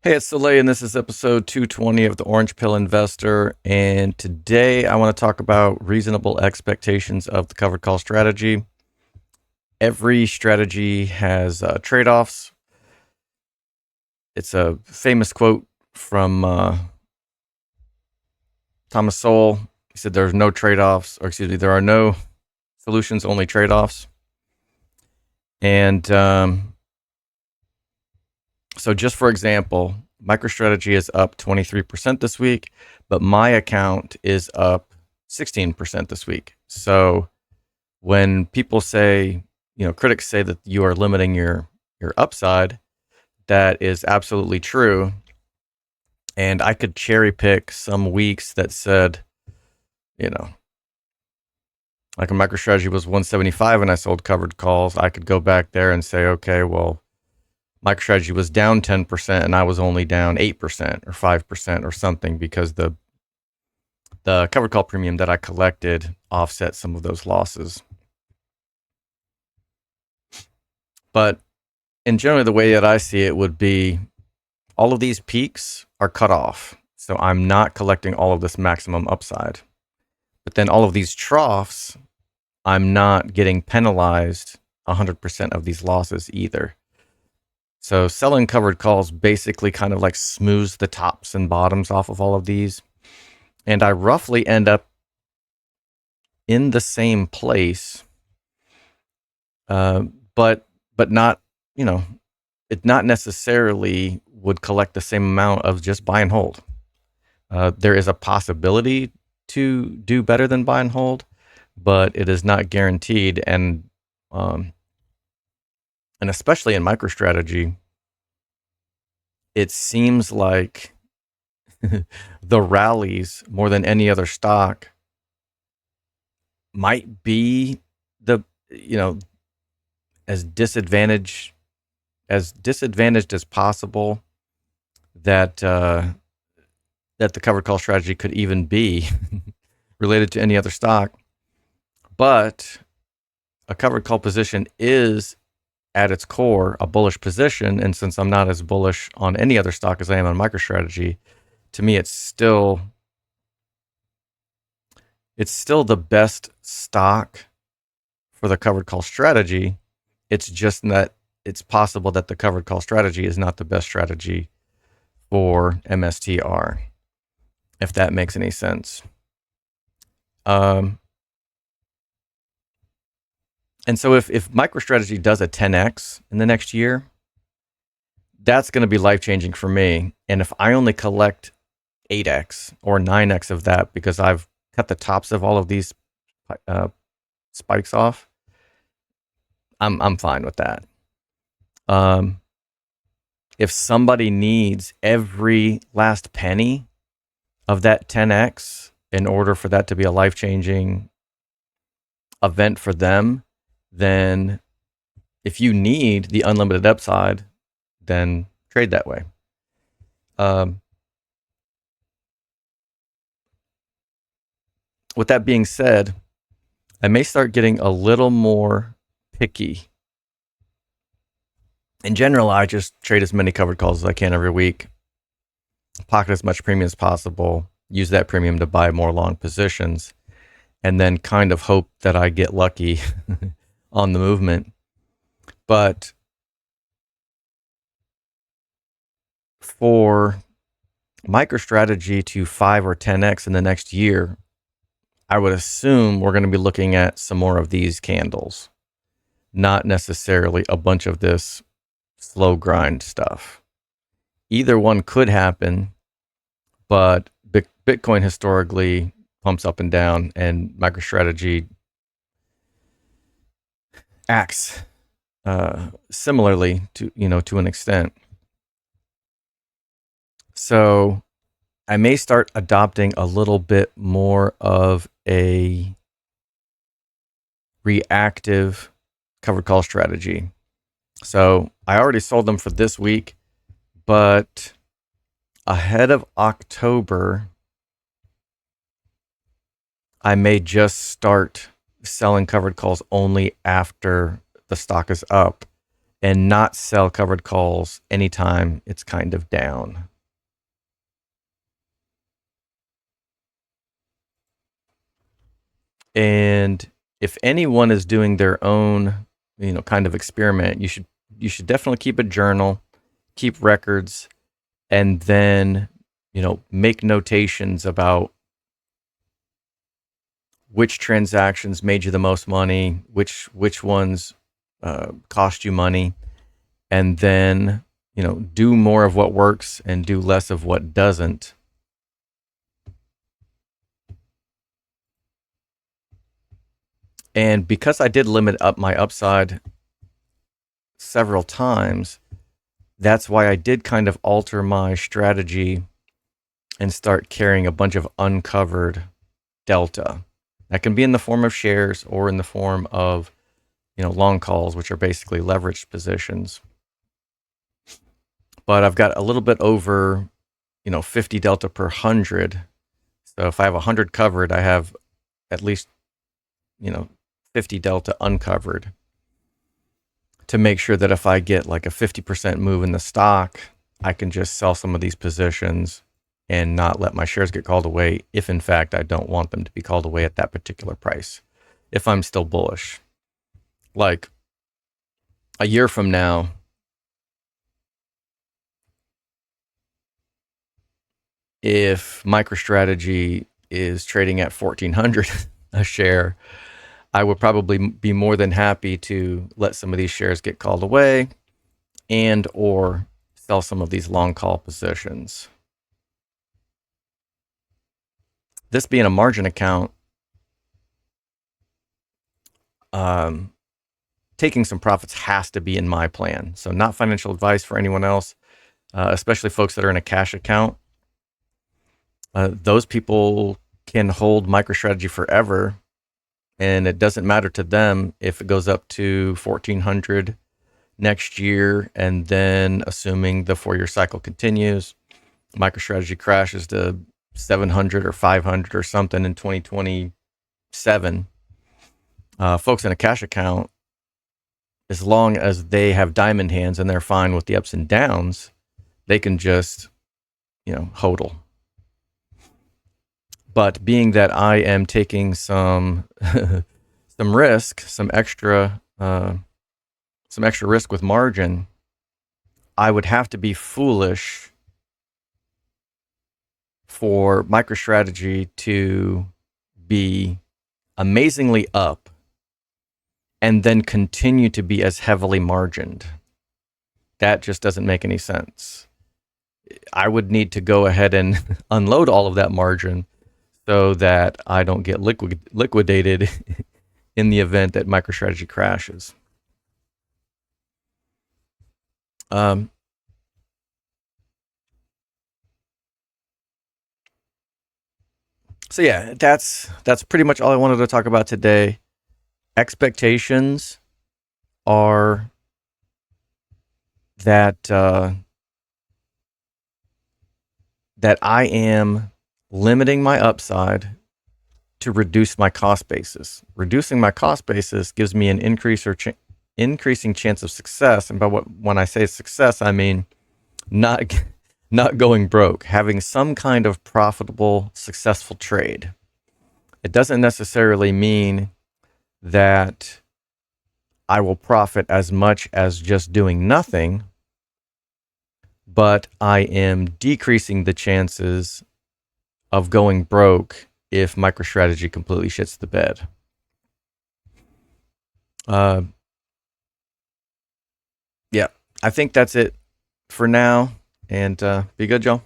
Hey, it's Soleil, and this is episode 220 of the Orange Pill Investor. And today I want to talk about reasonable expectations of the covered call strategy. Every strategy has trade offs. It's a famous quote from Thomas Sowell. He said, "There's no trade offs, or excuse me, there are no solutions, only trade offs." And so, just for example, MicroStrategy is up 23% this week, but my account is up 16% this week. So when people say, critics say that you are limiting your upside, that is absolutely true. And I could cherry pick some weeks that said, like a MicroStrategy was 175 and I sold covered calls. I could go back there and say, okay, well, MicroStrategy was down 10% and I was only down 8% or 5% or something because the covered call premium that I collected offset some of those losses. But in generally, the way that I see it would be all of these peaks are cut off. So I'm not collecting all of this maximum upside. But then all of these troughs, I'm not getting penalized 100% of these losses either. So selling covered calls basically kind of like smooths the tops and bottoms off of all of these. And I roughly end up in the same place, but not, it not necessarily would collect the same amount of just buy and hold. There is a possibility to do better than buy and hold, but it is not guaranteed. And especially in MicroStrategy, it seems like the rallies more than any other stock might be the, as disadvantaged as possible that that the covered call strategy could even be related to any other stock. But a covered call position is at its core a bullish position, and since I'm not as bullish on any other stock as I am on MicroStrategy, to me it's still the best stock for the covered call strategy. It's just that it's possible that the covered call strategy is not the best strategy for MSTR, if that makes any sense. And so if MicroStrategy does a 10x in the next year, that's going to be life-changing for me. And if I only collect 8x or 9x of that because I've cut the tops of all of these spikes off, I'm fine with that. If somebody needs every last penny of that 10x in order for that to be a life-changing event for them, then if you need the unlimited upside, then trade that way. With that being said, I may start getting a little more picky. In general, I just trade as many covered calls as I can every week, pocket as much premium as possible, use that premium to buy more long positions, and then kind of hope that I get lucky on the movement. But for MicroStrategy to 5 or 10x in the next year, I would assume we're going to be looking at some more of these candles, not necessarily a bunch of this slow grind stuff. Either one could happen, but Bitcoin historically pumps up and down, and MicroStrategy acts similarly to an extent. So I may start adopting a little bit more of a reactive covered call strategy. So I already sold them for this week, but ahead of October, I may just start selling covered calls only after the stock is up and not sell covered calls anytime it's kind of down. And if anyone is doing their own, kind of experiment, you should definitely keep a journal, keep records, and then, make notations about which transactions made you the most money, which ones cost you money, and then, do more of what works and do less of what doesn't. And because I did limit up my upside several times, that's why I did kind of alter my strategy and start carrying a bunch of uncovered delta. That can be in the form of shares or in the form of, long calls, which are basically leveraged positions. But I've got a little bit over, 50 delta per 100. So if I have 100 covered, I have at least, 50 delta uncovered to make sure that if I get like a 50% move in the stock, I can just sell some of these positions and not let my shares get called away if in fact I don't want them to be called away at that particular price. If I'm still bullish. Like a year from now, if MicroStrategy is trading at 1,400 a share, I would probably be more than happy to let some of these shares get called away and or sell some of these long call positions. This being a margin account, taking some profits has to be in my plan. So not financial advice for anyone else, especially folks that are in a cash account. Those people can hold MicroStrategy forever, and it doesn't matter to them if it goes up to 1,400 next year, and then assuming the 4-year cycle continues, MicroStrategy crashes to 700 or 500 or something in 2027. Folks in a cash account, as long as they have diamond hands and they're fine with the ups and downs, they can just, hodl. But being that I am taking some some risk, some extra risk with margin, I would have to be foolish for MicroStrategy to be amazingly up and then continue to be as heavily margined. That just doesn't make any sense. I would need to go ahead and unload all of that margin so that I don't get liquidated in the event that MicroStrategy crashes. So yeah, that's pretty much all I wanted to talk about today. Expectations are that that I am limiting my upside to reduce my cost basis. Reducing my cost basis gives me an increasing chance of success. And when I say success, I mean not going broke, having some kind of profitable, successful trade. It doesn't necessarily mean that I will profit as much as just doing nothing, but I am decreasing the chances of going broke if MicroStrategy completely shits the bed. Yeah, I think that's it for now. And be good, y'all.